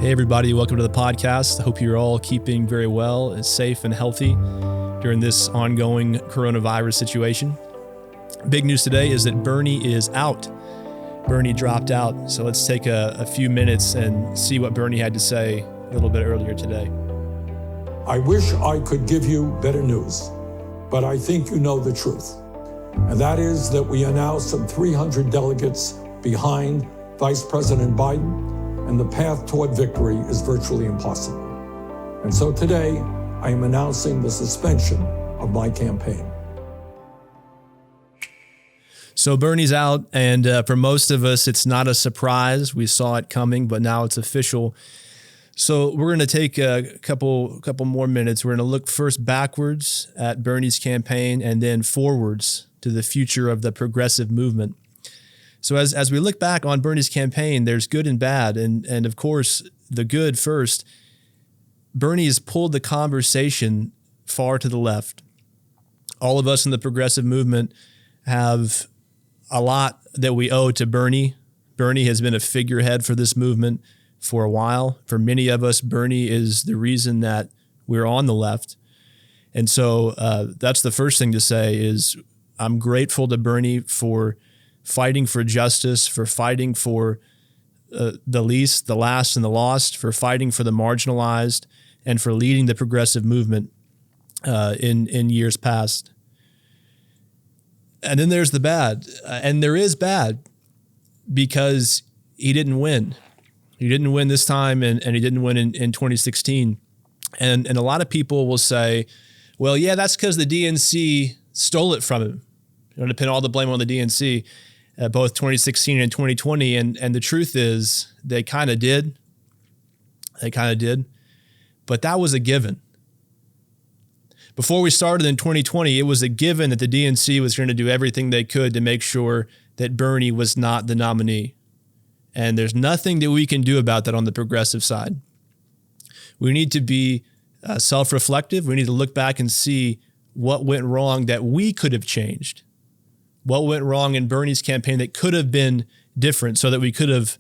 Hey everybody, welcome to the podcast. I hope you're all keeping very well and safe and healthy during this ongoing coronavirus situation. Big news today is that Bernie is out. Bernie dropped out. So let's take a few minutes and see what Bernie had to say a little bit earlier today. I wish I could give you better news, but I think you know the truth. And that is that we are now some 300 delegates behind Vice President Biden, and the path toward victory is virtually impossible. And so today, I am announcing the suspension of my campaign. So Bernie's out, and for most of us, it's not a surprise. We saw it coming, but now it's official. So we're going to take a couple more minutes. We're going to look first backwards at Bernie's campaign and then forwards to the future of the progressive movement. So as we look back on Bernie's campaign, there's good and bad. And of course, the good first, Bernie has pulled the conversation far to the left. All of us in the progressive movement have a lot that we owe to Bernie. Bernie has been a figurehead for this movement for a while. For many of us, Bernie is the reason that we're on the left. And so that's the first thing to say is I'm grateful to Bernie for fighting for justice, for fighting for the least, the last, and the lost, for fighting for the marginalized, and for leading the progressive movement in years past. And then there's the bad, and there is bad because he didn't win. He didn't win this time, and he didn't win in 2016. And a lot of people will say, well, yeah, that's because the DNC stole it from him. You know, to pin all the blame on the DNC. Both 2016 and 2020. And the truth is they kind of did. They kind of did. But that was a given. Before we started in 2020, it was a given that the DNC was going to do everything they could to make sure that Bernie was not the nominee. And there's nothing that we can do about that on the progressive side. We need to be self-reflective. We need to look back and see what went wrong that we could have changed. What went wrong in Bernie's campaign that could have been different so that we could have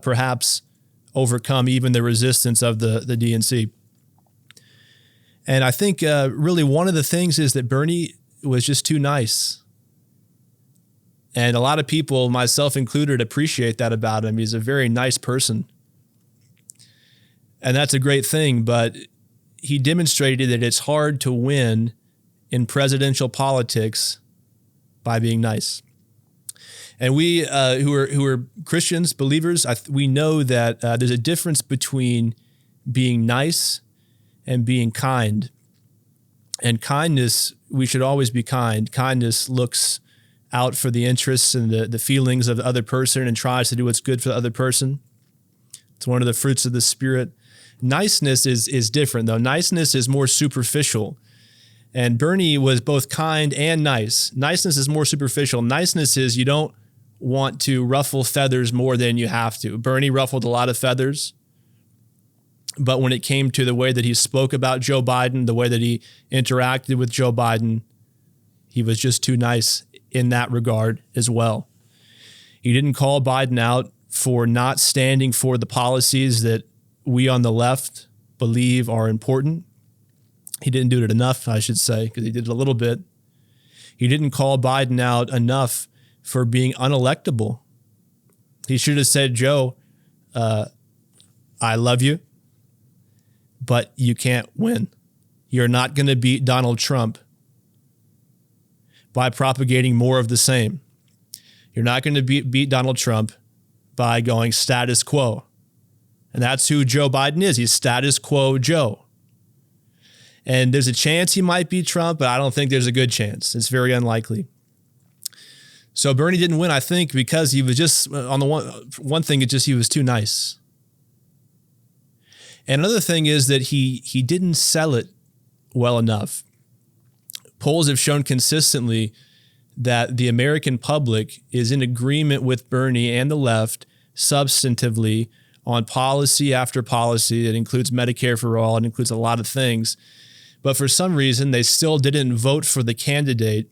perhaps overcome even the resistance of the DNC. And I think really one of the things is that Bernie was just too nice. And a lot of people, myself included, appreciate that about him. He's a very nice person. And that's a great thing, but he demonstrated that it's hard to win in presidential politics by being nice. And we who are Christians, believers, we know that there's a difference between being nice and being kind. And kindness, we should always be kind. Kindness looks out for the interests and the feelings of the other person and tries to do what's good for the other person. It's one of the fruits of the Spirit. Niceness is different, though. Niceness is more superficial. And Bernie was both kind and nice. Niceness is more superficial. Niceness is you don't want to ruffle feathers more than you have to. Bernie ruffled a lot of feathers. But when it came to the way that he spoke about Joe Biden, the way that he interacted with Joe Biden, he was just too nice in that regard as well. He didn't call Biden out for not standing for the policies that we on the left believe are important. He didn't do it enough, I should say, because he did it a little bit. He didn't call Biden out enough for being unelectable. He should have said, Joe, I love you, but you can't win. You're not going to beat Donald Trump by propagating more of the same. You're not going to beat Donald Trump by going status quo. And that's who Joe Biden is. He's status quo Joe. And there's a chance he might beat Trump, but I don't think there's a good chance. It's very unlikely. So Bernie didn't win, I think, because he was just, on the one thing, it's just he was too nice. And another thing is that he didn't sell it well enough. Polls have shown consistently that the American public is in agreement with Bernie and the left substantively on policy after policy. It includes Medicare for all. It includes a lot of things. But for some reason, they still didn't vote for the candidate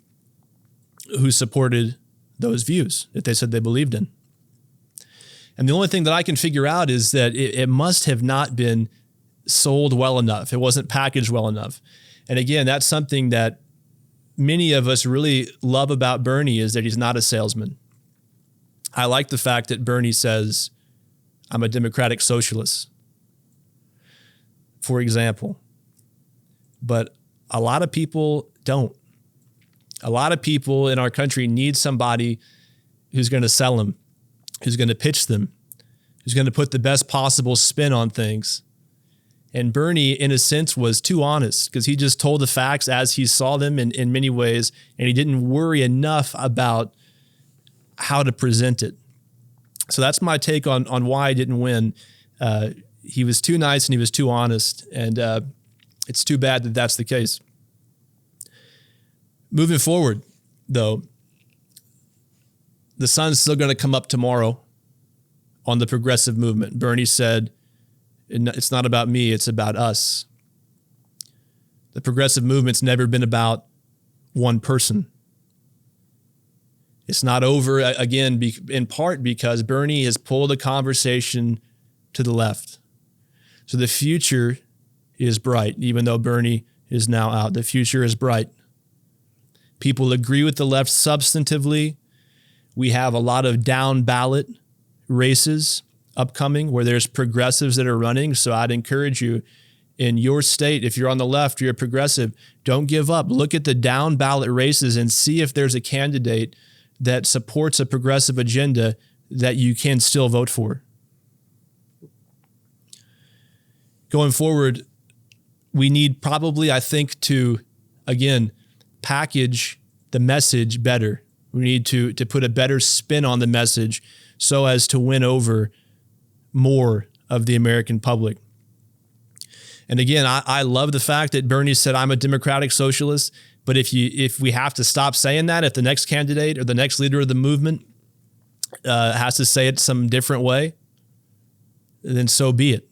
who supported those views that they said they believed in. And the only thing that I can figure out is that it must have not been sold well enough. It wasn't packaged well enough. And again, that's something that many of us really love about Bernie, is that he's not a salesman. I like the fact that Bernie says, I'm a democratic socialist, for example. But a lot of people don't. A lot of people in our country need somebody who's going to sell them, who's going to pitch them, who's going to put the best possible spin on things. And Bernie, in a sense, was too honest, because he just told the facts as he saw them in many ways, and he didn't worry enough about how to present it. So that's my take on why I didn't win. He was too nice and he was too honest, and it's too bad that that's the case. Moving forward, though, the sun's still going to come up tomorrow on the progressive movement. Bernie said, it's not about me, it's about us. The progressive movement's never been about one person. It's not over, again, in part because Bernie has pulled the conversation to the left. So the future is bright, even though Bernie is now out. The future is bright. People agree with the left substantively. We have a lot of down ballot races upcoming where there's progressives that are running. So I'd encourage you, in your state, if you're on the left, you're a progressive, don't give up. Look at the down ballot races and see if there's a candidate that supports a progressive agenda that you can still vote for. Going forward, we need probably, I think, to, again, package the message better. We need to put a better spin on the message so as to win over more of the American public. And again, I love the fact that Bernie said, I'm a democratic socialist. But if we have to stop saying that, if the next candidate or the next leader of the movement has to say it some different way, then so be it.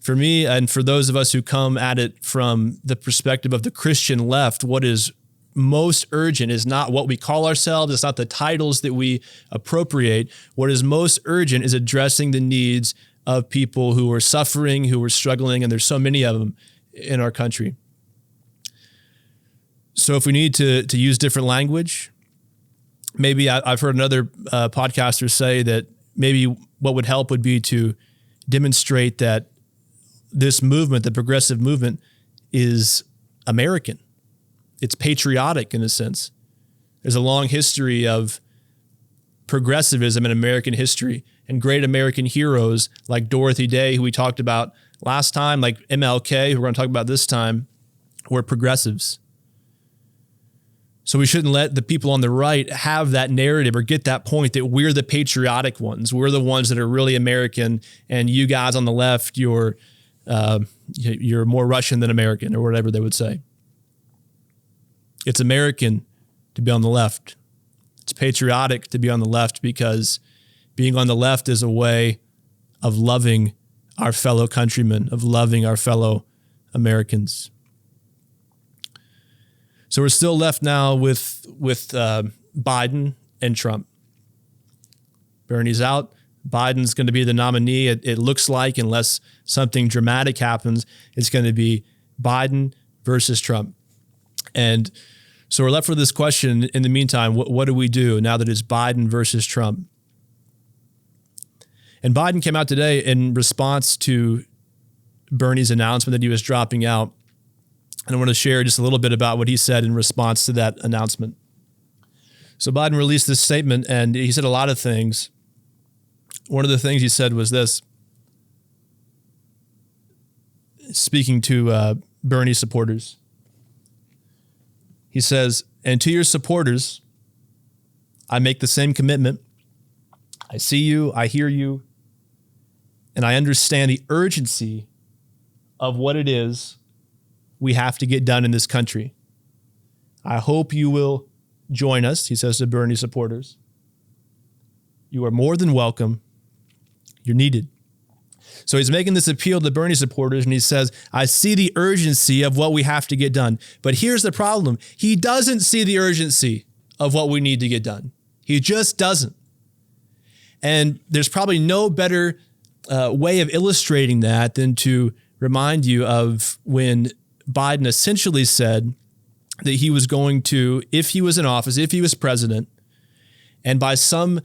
For me, and for those of us who come at it from the perspective of the Christian left, what is most urgent is not what we call ourselves. It's not the titles that we appropriate. What is most urgent is addressing the needs of people who are suffering, who are struggling, and there's so many of them in our country. So if we need to use different language, maybe I've heard another podcaster say that maybe what would help would be to demonstrate that this movement, the progressive movement, is American. It's patriotic in a sense. There's a long history of progressivism in American history, and great American heroes like Dorothy Day, who we talked about last time, like MLK, who we're going to talk about this time, were progressives. So we shouldn't let the people on the right have that narrative or get that point that we're the patriotic ones. We're the ones that are really American, and you guys on the left, you're more Russian than American, or whatever they would say. It's American to be on the left. It's patriotic to be on the left, because being on the left is a way of loving our fellow countrymen, of loving our fellow Americans. So we're still left now with Biden and Trump. Bernie's out. Biden's going to be the nominee. It looks like, unless something dramatic happens, it's going to be Biden versus Trump. And so we're left with this question in the meantime, what do we do now that it's Biden versus Trump? And Biden came out today in response to Bernie's announcement that he was dropping out. And I want to share just a little bit about what he said in response to that announcement. So Biden released this statement, and he said a lot of things. One of the things he said was this, speaking to Bernie supporters. He says, "And to your supporters, I make the same commitment. I see you, I hear you, and I understand the urgency of what it is we have to get done in this country. I hope you will join us," he says to Bernie supporters. "You are more than welcome. You're needed." So he's making this appeal to Bernie supporters, and he says, I see the urgency of what we have to get done. But here's the problem. He doesn't see the urgency of what we need to get done. He just doesn't. And there's probably no better way of illustrating that than to remind you of when Biden essentially said that he was going to, if he was in office, if he was president, and by some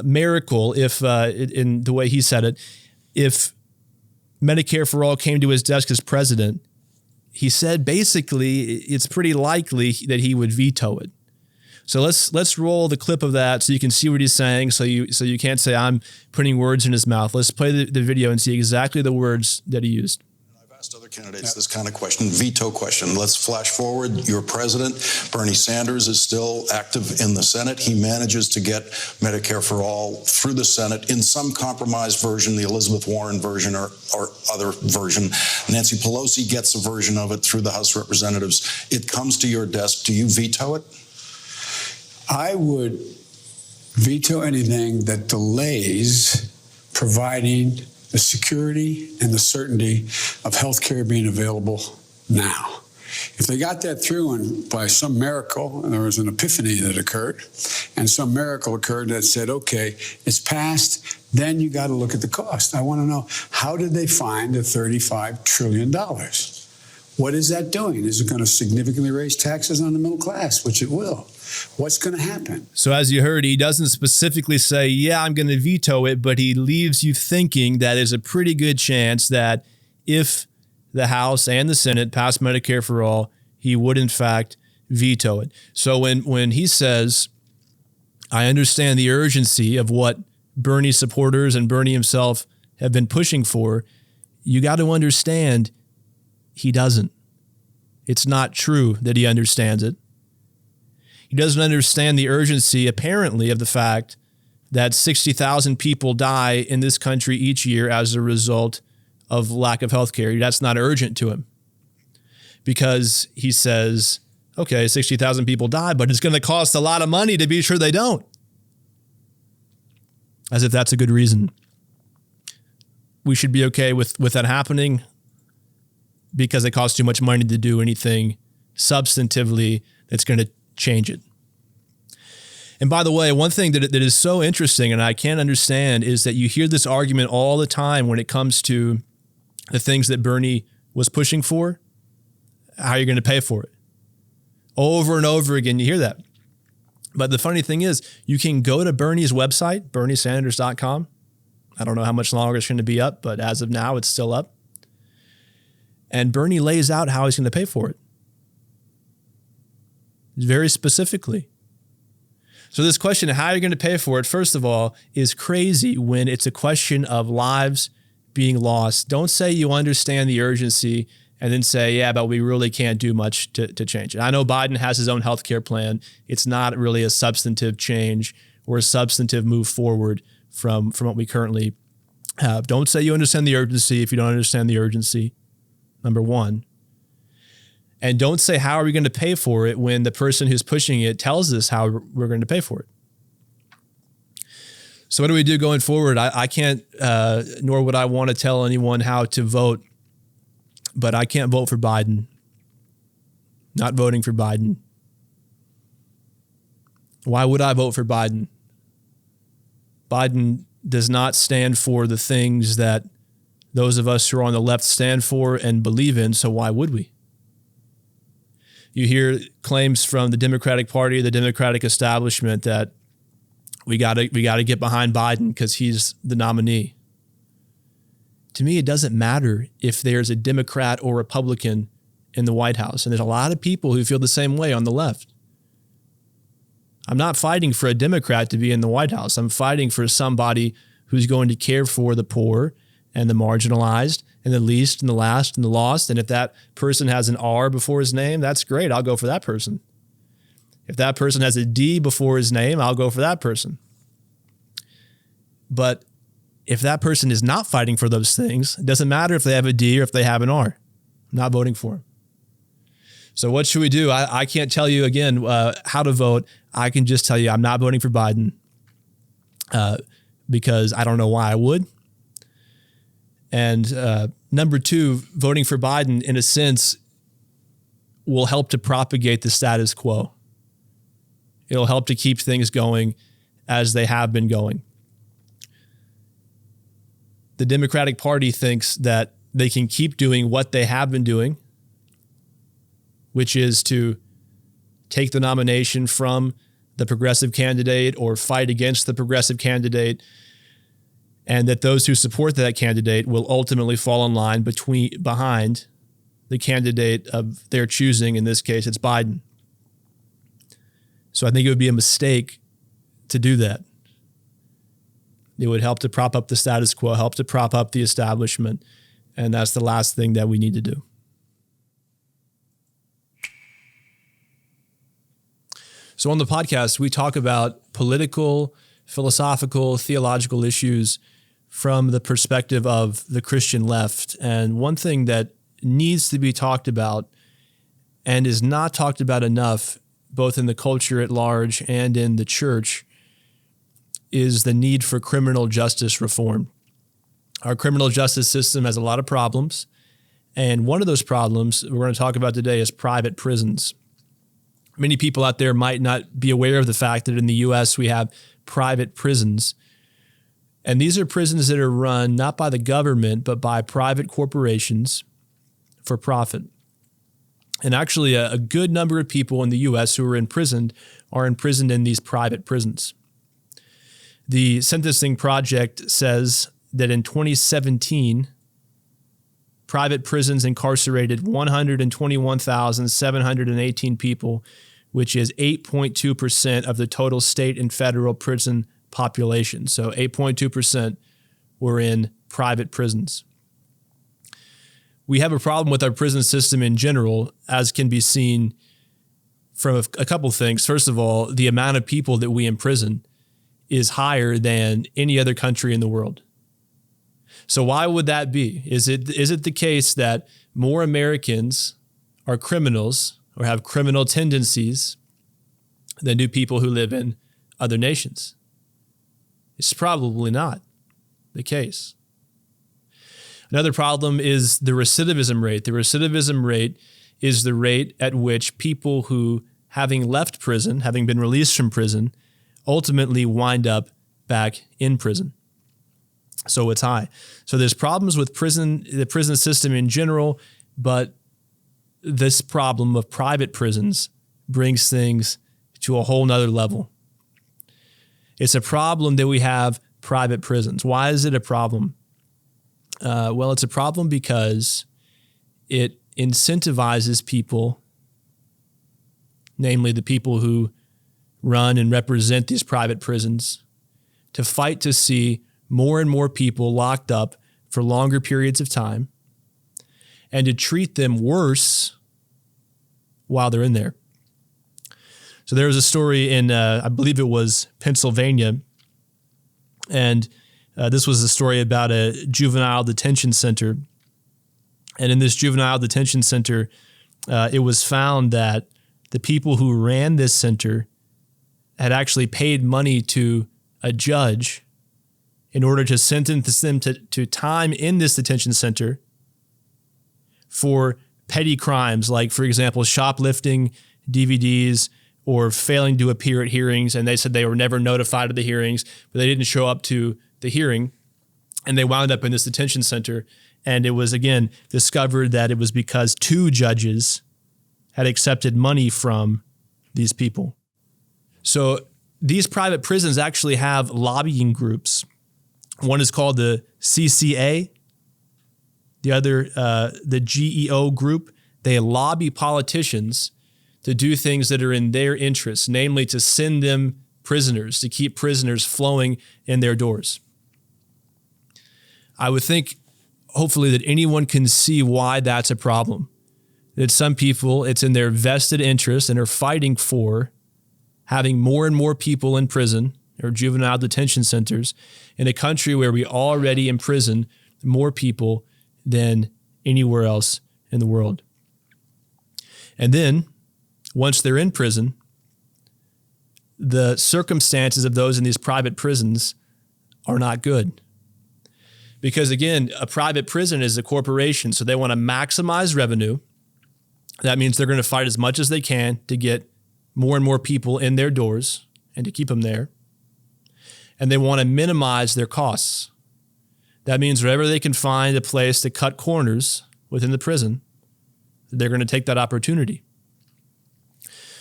miracle, if in the way he said it, if Medicare for All came to his desk as president, he said basically it's pretty likely that he would veto it. So let's roll the clip of that so you can see what he's saying. So you can't say I'm putting words in his mouth. Let's play the video and see exactly the words that he used. I've asked other candidates this kind of question, veto question. Let's flash forward. Your president, Bernie Sanders, is still active in the Senate. He manages to get Medicare for All through the Senate in some compromised version, the Elizabeth Warren version or other version. Nancy Pelosi gets a version of it through the House of Representatives. It comes to your desk. Do you veto it? I would veto anything that delays providing the security and the certainty of health care being available now. If they got that through and by some miracle, and there was an epiphany that occurred, and some miracle occurred that said, okay, it's passed, then you got to look at the cost. I want to know, how did they find the $35 trillion? What is that doing? Is it going to significantly raise taxes on the middle class, which it will? What's going to happen? So as you heard, he doesn't specifically say, yeah, I'm going to veto it, but he leaves you thinking that there's a pretty good chance that if the House and the Senate pass Medicare for All, he would in fact veto it. So when he says, I understand the urgency of what Bernie supporters and Bernie himself have been pushing for, you got to understand he doesn't. It's not true that he understands it. He doesn't understand the urgency, apparently, of the fact that 60,000 people die in this country each year as a result of lack of health care. That's not urgent to him because he says, okay, 60,000 people die, but it's going to cost a lot of money to be sure they don't. As if that's a good reason. We should be okay with that happening because it costs too much money to do anything substantively that's going to change it. And by the way, one thing that is so interesting and I can't understand is that you hear this argument all the time when it comes to the things that Bernie was pushing for, how you're going to pay for it. Over and over again, you hear that. But the funny thing is, you can go to Bernie's website, berniesanders.com. I don't know how much longer it's going to be up, but as of now, it's still up. And Bernie lays out how he's going to pay for it. Very specifically. So this question of how you're going to pay for it, first of all, is crazy when it's a question of lives being lost. Don't say you understand the urgency and then say, yeah, but we really can't do much to change it. I know Biden has his own health care plan. It's not really a substantive change or a substantive move forward from what we currently have. Don't say you understand the urgency if you don't understand the urgency, number one. And don't say, how are we going to pay for it when the person who's pushing it tells us how we're going to pay for it. So what do we do going forward? I can't, nor would I want to tell anyone how to vote, but I can't vote for Biden. Not voting for Biden. Why would I vote for Biden? Biden does not stand for the things that those of us who are on the left stand for and believe in, so why would we? You hear claims from the Democratic Party, the Democratic establishment that we got to get behind Biden because he's the nominee. To me, it doesn't matter if there's a Democrat or Republican in the White House. And there's a lot of people who feel the same way on the left. I'm not fighting for a Democrat to be in the White House. I'm fighting for somebody who's going to care for the poor and the marginalized and the least and the last and the lost. And if that person has an R before his name, that's great. I'll go for that person. If that person has a D before his name, I'll go for that person. But if that person is not fighting for those things, it doesn't matter if they have a D or if they have an R. I'm not voting for him. So what should we do? I can't tell you, again, how to vote. I can just tell you I'm not voting for Biden because I don't know why I would. And number two, voting for Biden, in a sense, will help to propagate the status quo. It'll help to keep things going as they have been going. The Democratic Party thinks that they can keep doing what they have been doing, which is to take the nomination from the progressive candidate or fight against the progressive candidate, and that those who support that candidate will ultimately fall in line behind the candidate of their choosing. In this case, it's Biden. So I think it would be a mistake to do that. It would help to prop up the status quo, help to prop up the establishment, and that's the last thing that we need to do. So on the podcast, we talk about political, philosophical, theological issues from the perspective of the Christian left. And one thing that needs to be talked about and is not talked about enough, both in the culture at large and in the church, is the need for criminal justice reform. Our criminal justice system has a lot of problems. And one of those problems we're going to talk about today is private prisons. Many people out there might not be aware of the fact that in the U.S. we have private prisons. And these are prisons that are run not by the government, but by private corporations for profit. And actually, a good number of people in the U.S. who are imprisoned in these private prisons. The Sentencing Project says that in 2017, private prisons incarcerated 121,718 people, which is 8.2% of the total state and federal prison population. So 8.2% were in private prisons. We have a problem with our prison system in general, as can be seen from a couple things. First of all, the amount of people that we imprison is higher than any other country in the world. So why would that be? Is it the case that more Americans are criminals or have criminal tendencies than do people who live in other nations? It's probably not the case. Another problem is the recidivism rate. The recidivism rate is the rate at which people who, having left prison, having been released from prison, ultimately wind up back in prison. So it's high. So there's problems with the prison system in general, but this problem of private prisons brings things to a whole nother level. It's a problem that we have private prisons. Why is it a problem? Well, it's a problem because it incentivizes people, namely the people who run and represent these private prisons, to fight to see more and more people locked up for longer periods of time and to treat them worse while they're in there. So there was a story in, I believe it was Pennsylvania, and this was a story about a juvenile detention center. And in this juvenile detention center, it was found that the people who ran this center had actually paid money to a judge in order to sentence them to time in this detention center for petty crimes, like, for example, shoplifting DVDs or failing to appear at hearings. And they said they were never notified of the hearings, but they didn't show up to the hearing. And they wound up in this detention center. And it was, again, discovered that it was because two judges had accepted money from these people. So these private prisons actually have lobbying groups. One is called the CCA, the other, the GEO group. They lobby politicians to do things that are in their interests, namely to send them prisoners, to keep prisoners flowing in their doors. I would think, hopefully, that anyone can see why that's a problem. That some people, it's in their vested interest and are fighting for having more and more people in prison or juvenile detention centers in a country where we already imprison more people than anywhere else in the world. And then, once they're in prison, the circumstances of those in these private prisons are not good. Because again, a private prison is a corporation, so they want to maximize revenue. That means they're going to fight as much as they can to get more and more people in their doors and to keep them there. And they want to minimize their costs. That means wherever they can find a place to cut corners within the prison, they're going to take that opportunity.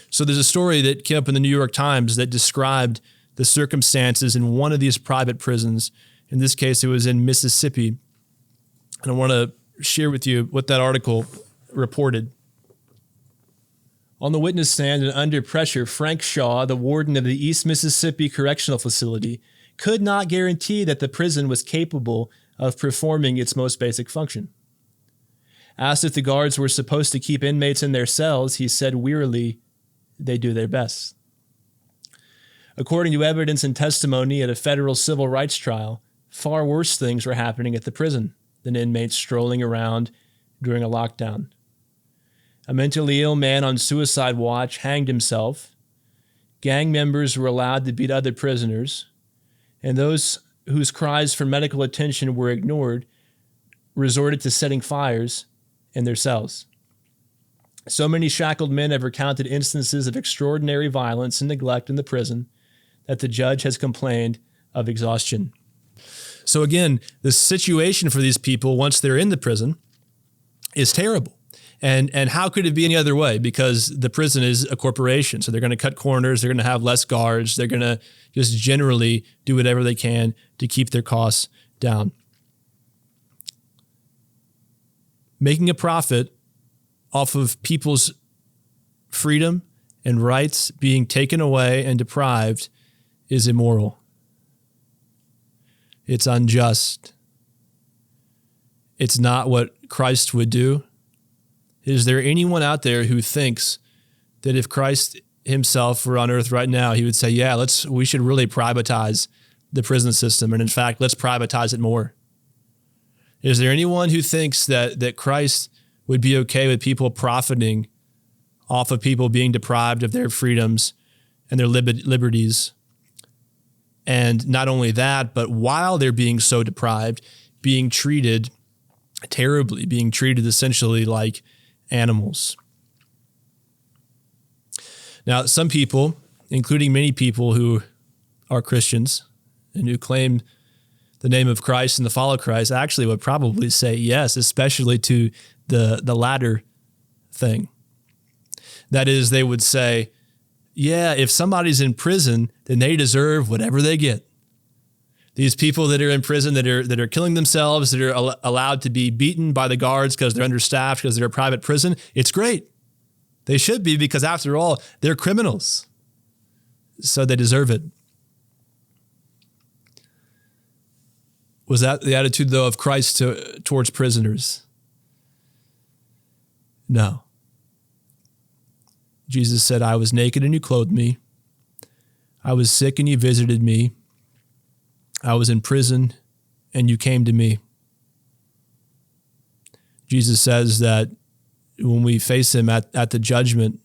So there's a story that came up in the New York Times that described the circumstances in one of these private prisons. In this case, it was in Mississippi. And I want to share with you what that article reported. On the witness stand and under pressure, Frank Shaw, the warden of the East Mississippi Correctional Facility, could not guarantee that the prison was capable of performing its most basic function. Asked if the guards were supposed to keep inmates in their cells, he said wearily, "They do their best." According to evidence and testimony at a federal civil rights trial, far worse things were happening at the prison than inmates strolling around during a lockdown. A mentally ill man on suicide watch hanged himself. Gang members were allowed to beat other prisoners, and those whose cries for medical attention were ignored resorted to setting fires in their cells. So many shackled men have recounted instances of extraordinary violence and neglect in the prison that the judge has complained of exhaustion. So again, the situation for these people once they're in the prison is terrible. And how could it be any other way? Because the prison is a corporation. So they're going to cut corners. They're going to have less guards. They're going to just generally do whatever they can to keep their costs down. Making a profit off of people's freedom and rights being taken away and deprived is immoral. It's unjust. It's not what Christ would do. Is there anyone out there who thinks that if Christ himself were on earth right now, he would say, yeah, we should really privatize the prison system. And in fact, let's privatize it more. Is there anyone who thinks that Christ would be okay with people profiting off of people being deprived of their freedoms and their liberties? And not only that, but while they're being so deprived, being treated terribly, being treated essentially like animals. Now, some people, including many people who are Christians and who claim the name of Christ and to follow Christ, actually would probably say yes, especially to the latter thing. That is, they would say, yeah, if somebody's in prison, then they deserve whatever they get. These people that are in prison that are killing themselves, that are allowed to be beaten by the guards because they're understaffed, because they're a private prison, it's great. They should be, because after all, they're criminals. So they deserve it. Was that the attitude, though, of Christ towards prisoners? No. Jesus said, I was naked and you clothed me. I was sick and you visited me. I was in prison and you came to me. Jesus says that when we face him at the judgment,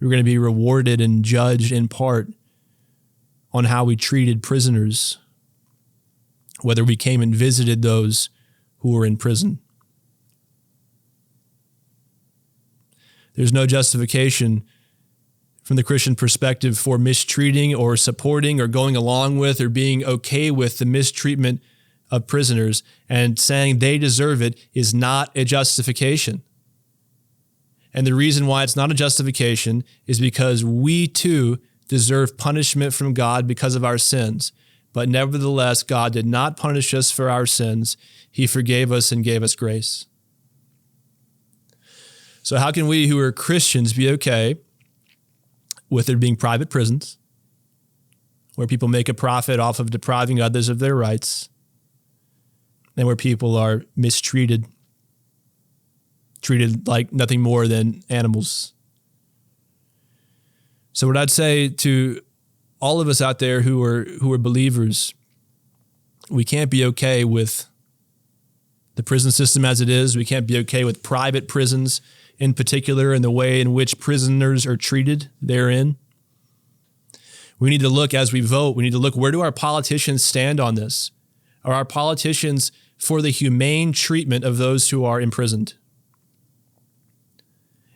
we're going to be rewarded and judged in part on how we treated prisoners, whether we came and visited those who were in prison. There's no justification from the Christian perspective for mistreating or supporting or going along with or being okay with the mistreatment of prisoners, and saying they deserve it is not a justification. And the reason why it's not a justification is because we too deserve punishment from God because of our sins. But nevertheless, God did not punish us for our sins. He forgave us and gave us grace. So how can we who are Christians be okay with there being private prisons where people make a profit off of depriving others of their rights, and where people are mistreated, treated like nothing more than animals? So what I'd say to all of us out there who are believers, we can't be okay with the prison system as it is. We can't be okay with private prisons in particular, and the way in which prisoners are treated therein. We need to look, as we vote, we need to look, where do our politicians stand on this? Are our politicians for the humane treatment of those who are imprisoned?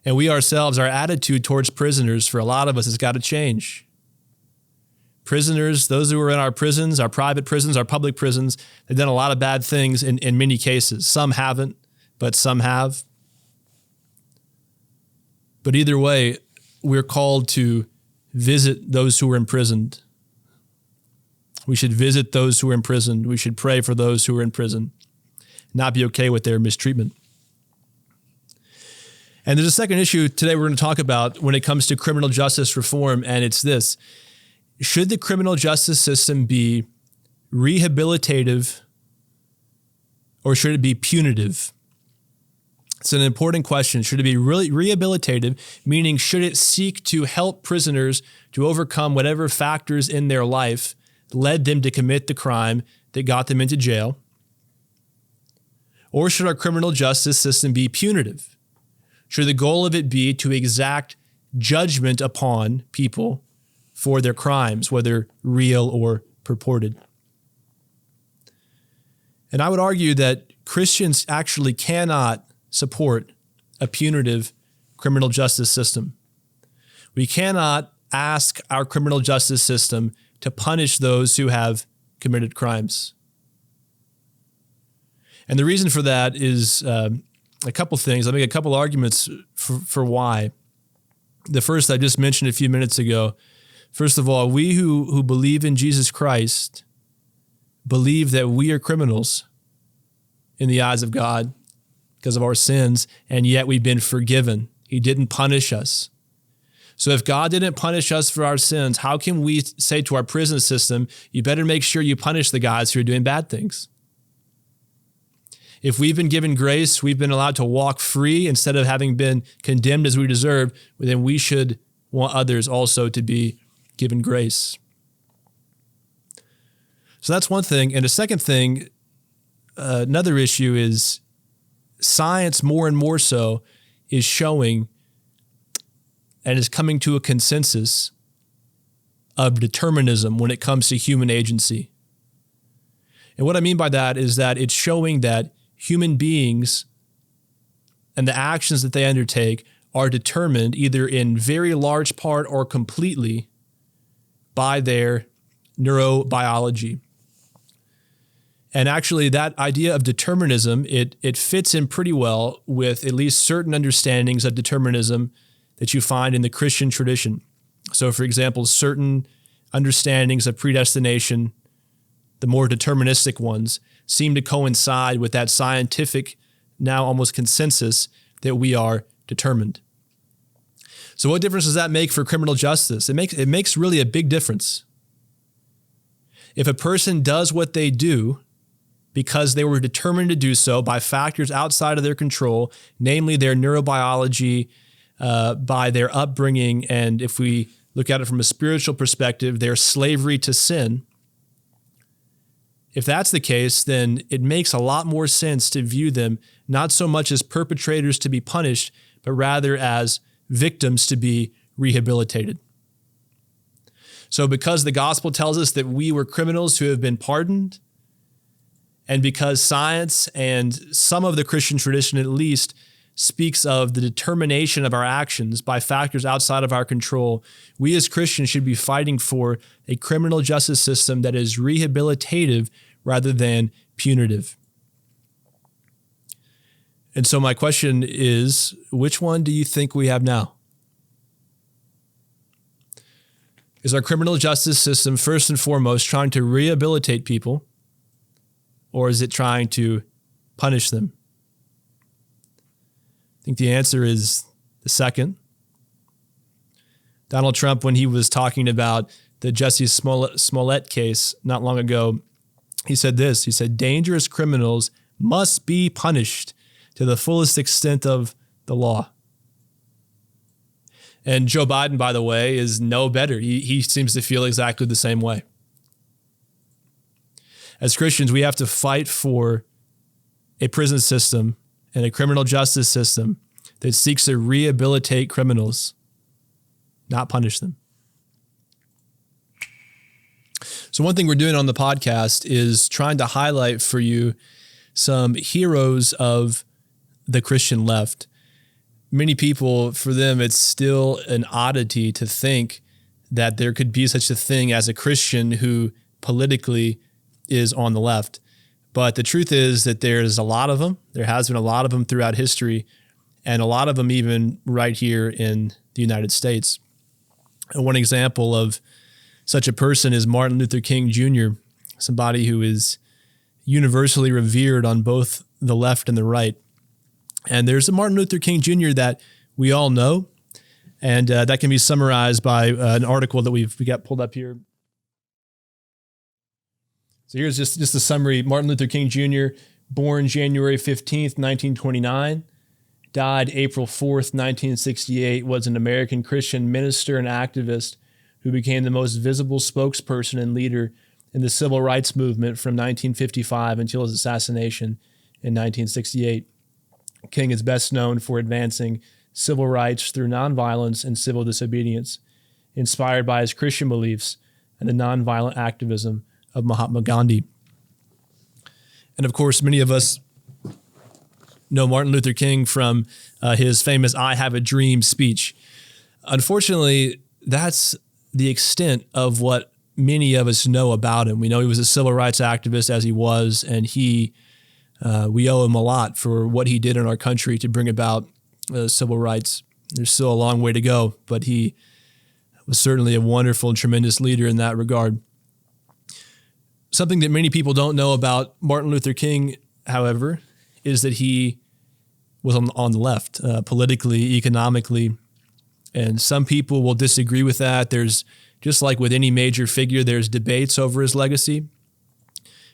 And we ourselves, our attitude towards prisoners, for a lot of us, has got to change. prisoners, those who are in our prisons, our private prisons, our public prisons, they've done a lot of bad things in many cases. Some haven't, but some have. But either way, we're called to visit those who are imprisoned. We should visit those who are imprisoned. We should pray for those who are in prison, not be okay with their mistreatment. And there's a second issue today we're going to talk about when it comes to criminal justice reform, and it's this. Should the criminal justice system be rehabilitative or should it be punitive? It's an important question. Should it be really rehabilitative, meaning should it seek to help prisoners to overcome whatever factors in their life led them to commit the crime that got them into jail? Or should our criminal justice system be punitive? Should the goal of it be to exact judgment upon people for their crimes, whether real or purported? And I would argue that Christians actually cannot support a punitive criminal justice system. We cannot ask our criminal justice system to punish those who have committed crimes. And the reason for that is a couple things. I'll make a couple arguments for why. The first I just mentioned a few minutes ago. First of all, we who believe in Jesus Christ believe that we are criminals in the eyes of God because of our sins, and yet we've been forgiven. He didn't punish us. So if God didn't punish us for our sins, how can we say to our prison system, you better make sure you punish the guys who are doing bad things? If we've been given grace, we've been allowed to walk free instead of having been condemned as we deserve, then we should want others also to be given grace. So that's one thing. And the second thing, another issue is science more and more so is showing and is coming to a consensus of determinism when it comes to human agency. And what I mean by that is that it's showing that human beings and the actions that they undertake are determined either in very large part or completely by their neurobiology. And actually that idea of determinism, it fits in pretty well with at least certain understandings of determinism that you find in the Christian tradition. So for example, certain understandings of predestination, the more deterministic ones, seem to coincide with that scientific, now almost consensus that we are determined. So what difference does that make for criminal justice? It makes really a big difference. If a person does what they do because they were determined to do so by factors outside of their control, namely their neurobiology, by their upbringing, and if we look at it from a spiritual perspective, their slavery to sin, if that's the case, then it makes a lot more sense to view them not so much as perpetrators to be punished, but rather as victims to be rehabilitated. So because the gospel tells us that we were criminals who have been pardoned, and because science and some of the Christian tradition at least speaks of the determination of our actions by factors outside of our control, we as Christians should be fighting for a criminal justice system that is rehabilitative rather than punitive. And so my question is, which one do you think we have now? Is our criminal justice system first and foremost trying to rehabilitate people, or is it trying to punish them? I think the answer is the second. Donald Trump, when he was talking about the Jussie Smollett case not long ago, he said this. He said, dangerous criminals must be punished to the fullest extent of the law. And Joe Biden, by the way, is no better. He seems to feel exactly the same way. As Christians, we have to fight for a prison system and a criminal justice system that seeks to rehabilitate criminals, not punish them. So one thing we're doing on the podcast is trying to highlight for you some heroes of the Christian left. Many people, for them, it's still an oddity to think that there could be such a thing as a Christian who politically is on the left. But the truth is that there's a lot of them. There has been a lot of them throughout history, and a lot of them even right here in the United States. And one example of such a person is Martin Luther King Jr., somebody who is universally revered on both the left and the right. And there's a Martin Luther King Jr. that we all know, and that can be summarized by an article that we got pulled up here. So here's just a summary. Martin Luther King Jr., born January 15th, 1929, died April 4th, 1968, was an American Christian minister and activist who became the most visible spokesperson and leader in the civil rights movement from 1955 until his assassination in 1968. King is best known for advancing civil rights through nonviolence and civil disobedience, inspired by his Christian beliefs and the nonviolent activism of Mahatma Gandhi. And of course, many of us know Martin Luther King from his famous "I Have a Dream" speech. Unfortunately, that's the extent of what many of us know about him. We know he was a civil rights activist, as he was, and we owe him a lot for what he did in our country to bring about civil rights. There's still a long way to go, but he was certainly a wonderful and tremendous leader in that regard. Something that many people don't know about Martin Luther King, however, is that he was on the left, politically, economically, and some people will disagree with that. There's, just like with any major figure, there's debates over his legacy,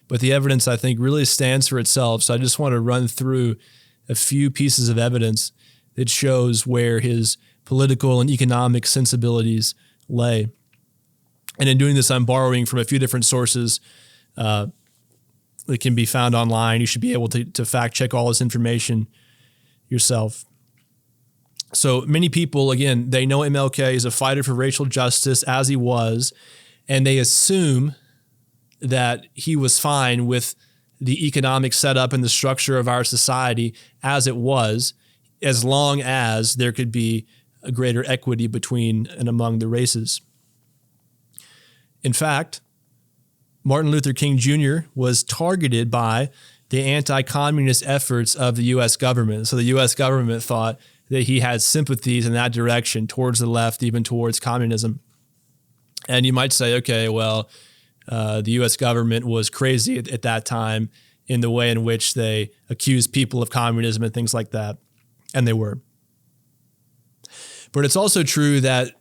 but the evidence, I think, really stands for itself. So I just want to run through a few pieces of evidence that shows where his political and economic sensibilities lay. And in doing this, I'm borrowing from a few different sources that can be found online. You should be able to fact check all this information yourself. So many people, again, they know MLK is a fighter for racial justice, as he was, and they assume that he was fine with the economic setup and the structure of our society as it was, as long as there could be a greater equity between and among the races. In fact, Martin Luther King Jr. was targeted by the anti-communist efforts of the U.S. government. So the U.S. government thought that he had sympathies in that direction towards the left, even towards communism. And you might say, okay, well, the U.S. government was crazy at that time in the way in which they accused people of communism and things like that. And they were. But it's also true that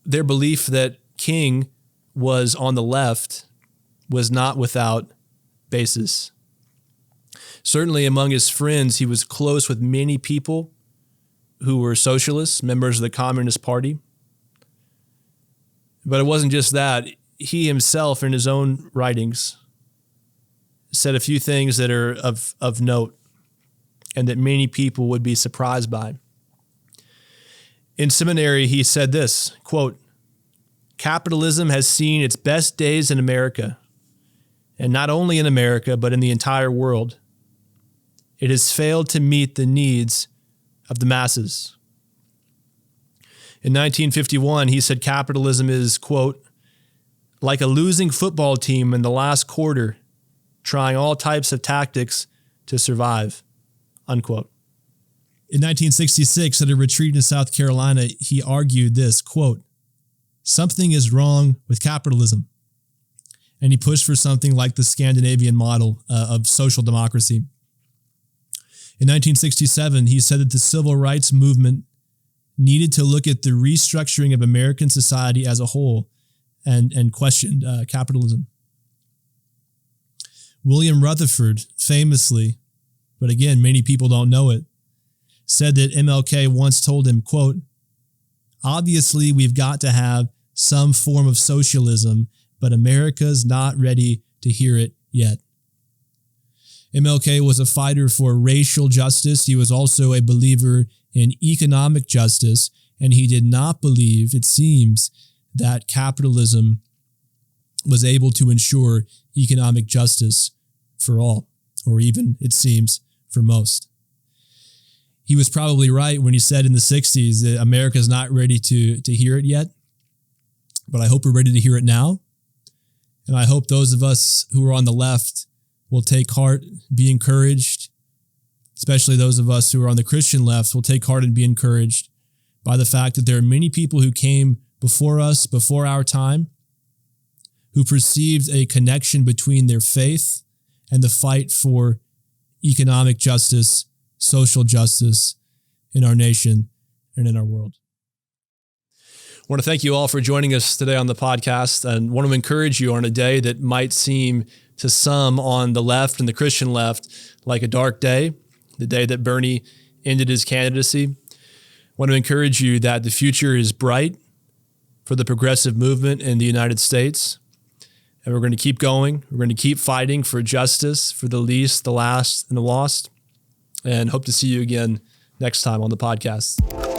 their belief that King was on the left was not without basis. Certainly among his friends, he was close with many people who were socialists, members of the Communist Party. But it wasn't just that. He himself, in his own writings, said a few things that are of note and that many people would be surprised by. In seminary, he said this, quote, "Capitalism has seen its best days in America, and not only in America, but in the entire world. It has failed to meet the needs of the masses." In 1951, he said capitalism is, quote, "like a losing football team in the last quarter, trying all types of tactics to survive," unquote. In 1966, at a retreat in South Carolina, he argued this, quote, "Something is wrong with capitalism." And he pushed for something like the Scandinavian model of social democracy. In 1967, he said that the civil rights movement needed to look at the restructuring of American society as a whole and questioned capitalism. William Rutherford famously, but again, many people don't know it, said that MLK once told him, quote, "Obviously, we've got to have some form of socialism, but America's not ready to hear it yet." MLK was a fighter for racial justice. He was also a believer in economic justice, and he did not believe, it seems, that capitalism was able to ensure economic justice for all, or even, it seems, for most. He was probably right when he said in the 60s that America's not ready to hear it yet. but I hope we're ready to hear it now. And I hope those of us who are on the left will take heart, be encouraged, especially those of us who are on the Christian left will take heart and be encouraged by the fact that there are many people who came before us, before our time, who perceived a connection between their faith and the fight for economic justice, social justice in our nation and in our world. I want to thank you all for joining us today on the podcast, and want to encourage you on a day that might seem to some on the left and the Christian left like a dark day, the day that Bernie ended his candidacy. I want to encourage you that the future is bright for the progressive movement in the United States. And we're going to keep going. We're going to keep fighting for justice for the least, the last, and the lost. And hope to see you again next time on the podcast.